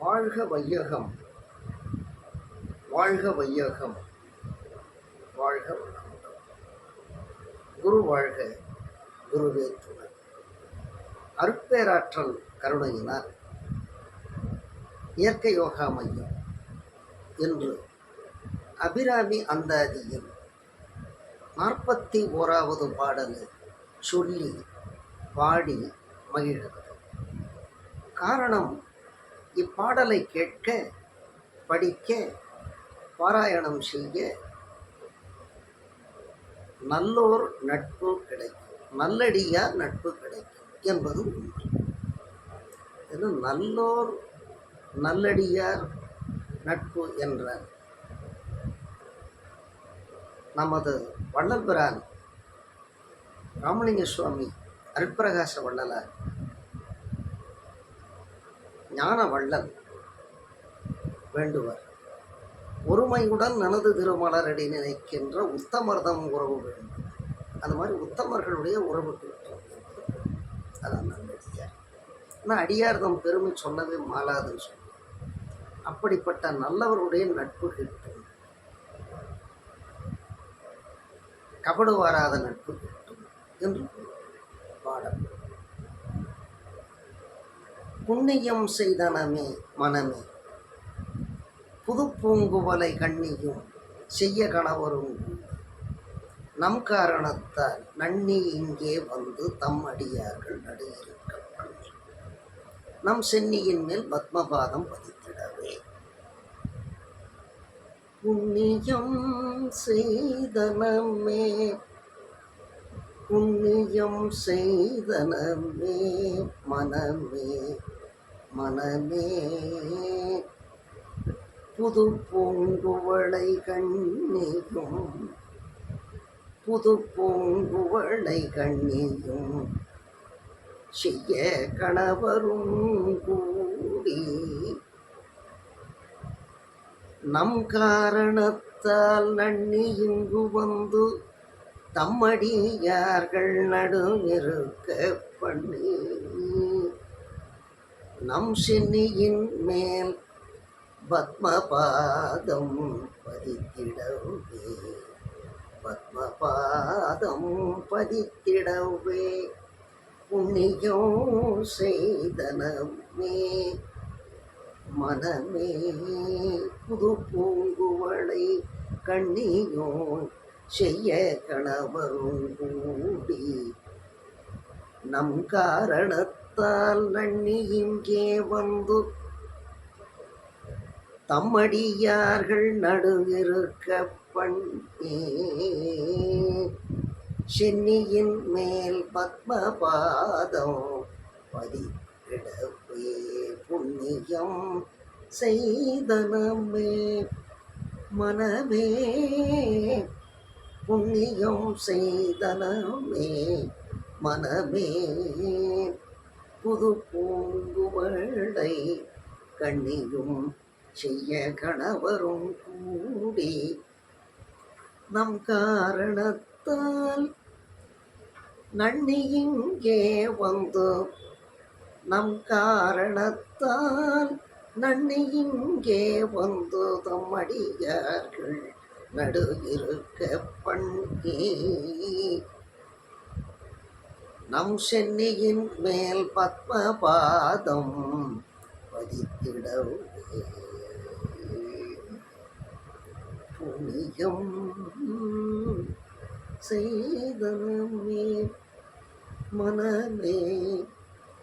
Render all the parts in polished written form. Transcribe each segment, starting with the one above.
வாழ்க வையகம், வாழ்க வையகம், வாழ்க வளமுடன். குரு வாழ்க, குருவே துணை. அருட்பேராற்றல் கருணையினால் இயற்கை யோகா மையம் என்று அபிராமி அந்தாதியில் 41வது பாடலை சொல்லி பாடி மகிழ்கிறது. காரணம், இப்பாடலை கேட்க, படிக்க, பாராயணம் செய்ய நல்லோர் நட்பு கிடைக்கும், நல்லடியார் நட்பு கிடைக்கும் என்பது உண்மை. நல்லோர் நல்லடியார் நட்பு என்ற நமது வள்ளல்பிரான் ராமலிங்க சுவாமி அருட்பிரகாச வள்ளலார் ஞான வள்ளல் வேண்டுவர். ஒருமையுடன் நனது திருமலரடி நினைக்கின்ற உத்தமர்தம் உறவு வேண்டும். அது மாதிரி உத்தமர்களுடைய உறவு கிட்டும். அதான் நல்லடியார். ஆனால் அடியார்தம் பெருமை சொல்லவே மாளாதுன்னு சொல்லுவோம். அப்படிப்பட்ட நல்லவருடைய நட்பு கிட்டும், கபடு வாராத நட்பு கிட்டும் என்று பாடல். புண்ணியம் செய்தனமே மனமே, புது பூங்குவலை கண்ணியும் செய்ய கணவரும் நம் காரணத்தால் நன்னி இங்கே வந்து தம் அடியார்கள் நடுயிருக்க பண்ணி நம் சென்னியின் மேல் பத்மபாதம் பதித்திடவே. புண்ணியம் செய்தனமே, புண்ணியம் செய்தனமே மனமே, மனமே புது பூங்குவளை கண்ணியும், புது பூங்குவளை கண்ணியும் செய்ய கணவரும் கூடி நம் காரணத்தால் நன்னி இங்கு வந்து தம்மடியார்கள் நடுவிருக்க பண்ணி நம் சென்னியின் மேல் பத்மபாதம் பதித்திடவே, பத்மபாதம் பதித்திடவே. புண்ணியம் செய்தனமே மனமே, புது பூங்குவளை கண்ணியோ செய்ய கணவரும் கூடி நம் காரணத்தால் நன்னி இங்கே வந்து தம்மடியார்கள் நடுவிருக்க பண்ணி சென்னியின் மேல் பத்மபாதம் பதித்திடவே. புண்ணியம் செய்தனமே மனமே, புண்ணியம் செய்தனமே மனமே, புது பூங்குவளை கண்ணியும் செய்ய கணவரும் கூடி நம் காரணத்தால் நன்னி இங்கே வந்து, நம் காரணத்தால் நன்னி இங்கே வந்து தம்மடியார்கள் நடுவிருக்க பண்ணி நம் சென்னியின் மேல் பத்மபாதம் பதித்திடவே. புண்ணியம் செய்தனமே மனமே,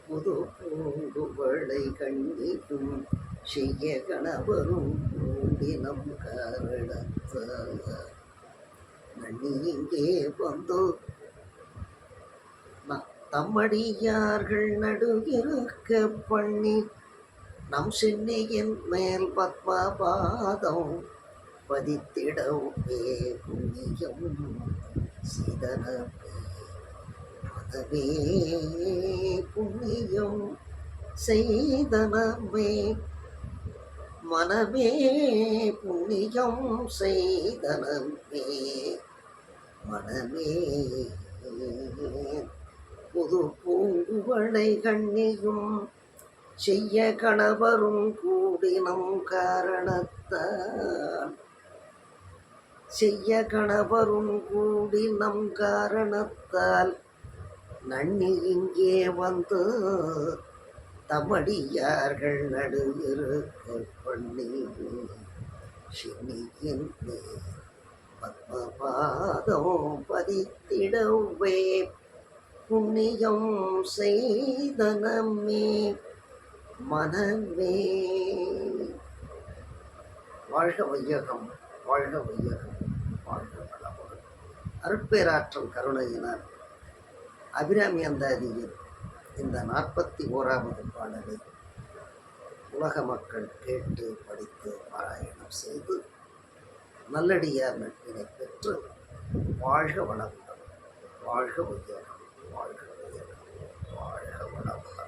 புது பூங்குவளை கண்ணியும் செய்ய கணவரும் கூடி நம் காரணத்தால் நன்னி இங்கே வந்து தம்மடியார்கள் நடுவிருக்க பண்ணி நம் சென்னியின் மேல் பத்மபாதம் பதித்திடவே. புண்ணியம் செய்தனமே மனமே, புண்ணியம் செய்தனமே மனமே, புண்ணியம் செய்தனமே மனமே, புது பூங்குவளை கண்ணியும் செய்ய கணவரும் கூடினம் காரணத்தால் செய்ய கணவரும் கூடினம் காரணத்தால் நன்னி இங்கே வந்து தமடியார்கள் நடுவிருக்க பண்ணி சின்னியின் பத்மபாதம் பதித்திடவே புண்ணியம் செய்தனமே மனமே. வாழ்க வையகம், வாழ்க வையகம், வாழ்க வளமுடன். அருட்பேராற்றல் கருணையினார் அபிராமி அந்தாதியில் இந்த 41வது பாடலை உலக மக்கள் கேட்டு படித்து பாராயணம் செய்து நல்லடியார் நட்பினை பெற்று வாழ்க வளமுடன், வாழ்க வையகம், வாழ்க வையகம், வாழ்க வளமுடன்.